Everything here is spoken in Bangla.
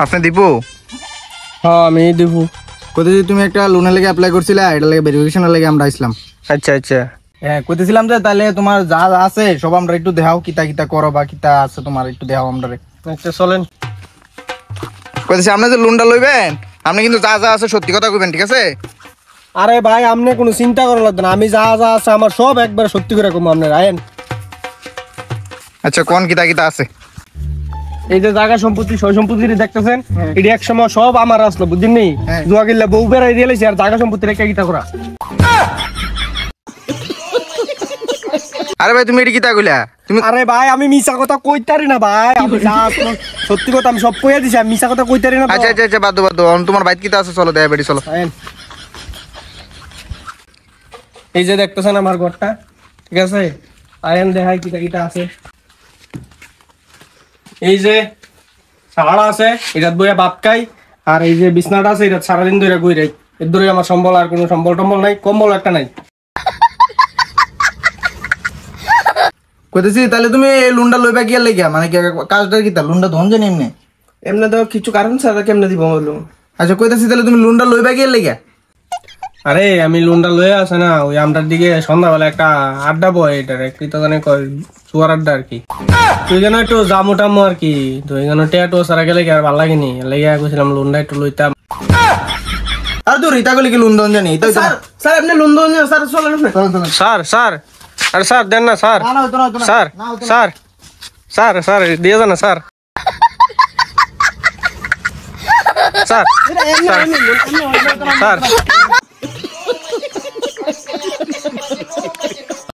আপনি দীপু? হ্যাঁ আমি দীপু। কোথায় তুমি একটা লোনের লেগে অ্যাপ্লাই করছিলে, এটা লেগে ভেরিফিকেশনের লেগে আমরা আসলাম। আচ্ছা আচ্ছা। হ্যাঁ, কইতেছিলাম যে তাহলে তোমার যা যা আছে সব আমরা একটু দেখাও, কিতা কিতা করো বা কিতা আছে তোমার একটু দেখাও আমরা। আচ্ছা চলেন। কইতেছি আপনি যে লোনটা লইবেন, আপনি কিন্তু যা যা আছে সত্যি কথা কইবেন, ঠিক আছে? আরে ভাই আপনি কোনো চিন্তা করা লাগবে না, আমি যা যা আছে আমার সব একবার সত্যি করে কম আপনার আয়েন। আচ্ছা কোন কিতা কিতা আছে? এই যে জায়গা সম্পত্তি সয় সম্পত্তি দেখতেছেন, এটি এক সময় সব আমার আসলো বুঝছেন নি। জুয়া কিল্লা বউ বেড়াই দিয়ে আর জায়গা সম্পত্তি রেখে কিতা করা। আরে ভাই তুমি এটা কিতা কইলা? তুমি আরে ভাই আমি মিছা কথা কইতারি না ভাই, আমি যা সত্যি কথা আমি সব কইয়া দিছি, আমি মিছা কথা কইতারি না। আচ্ছা আচ্ছা আচ্ছা, বাদ দাও বাদ দাও। তোমার বাইক কিতা আছে চলো দেখা বেড়ি চলো। এই যে দেখতেছেন আমার ঘরটা, ঠিক আছে? আয়েন দেখাই কিটা কিটা আছে। এই যে সাড়া আছে, এটা বইয়া ভাত খাই, আর এই যে বিছনাটা আছে এটা সারাদিন ধরে গই রাই। এর ধরে আমার সম্বল আর কোনো সম্বল টম্বল নাই, কম্বল একটা নাই। কইতেছি তাহলে তুমি এই লোনটা লইবা কি লাগিয়া, মানে কি কাজটা কিতা? লোনটা ধন জানি এমনি এমনি তো কিছু কারণ ছাড়া কেমনে দিব বলো? আচ্ছা কইতেছি তাহলে তুমি লোনটা লইবা কি লাগিয়া? আরে আমি লোনটা লয়ে আছে না, ওই আমটার দিকে সন্ধ্যাবেলা একটা আড্ডা বয়, এটার কি তো জানে কয় চুয়ার আড্ডা আর কি। তুই যেন একটু জামু টামু আর কি, তো এখানে টেয়াটো সারা গেলে কি আর ভালো লাগেনি, লেগে কইছিলাম লোনটা একটু লইতাম। আর তুই রিতা কইলে কি লোন ধন জানি? স্যার স্যার আপনি লোন দেন স্যার, চলেন আপনি। চলো চলো। স্যার স্যার, আরে স্যার দেন না স্যার। না না হইতো না, হইতো না। স্যার না, হইতো না। স্যার স্যার স্যার দিয়ে যান না স্যার। Sir sir sir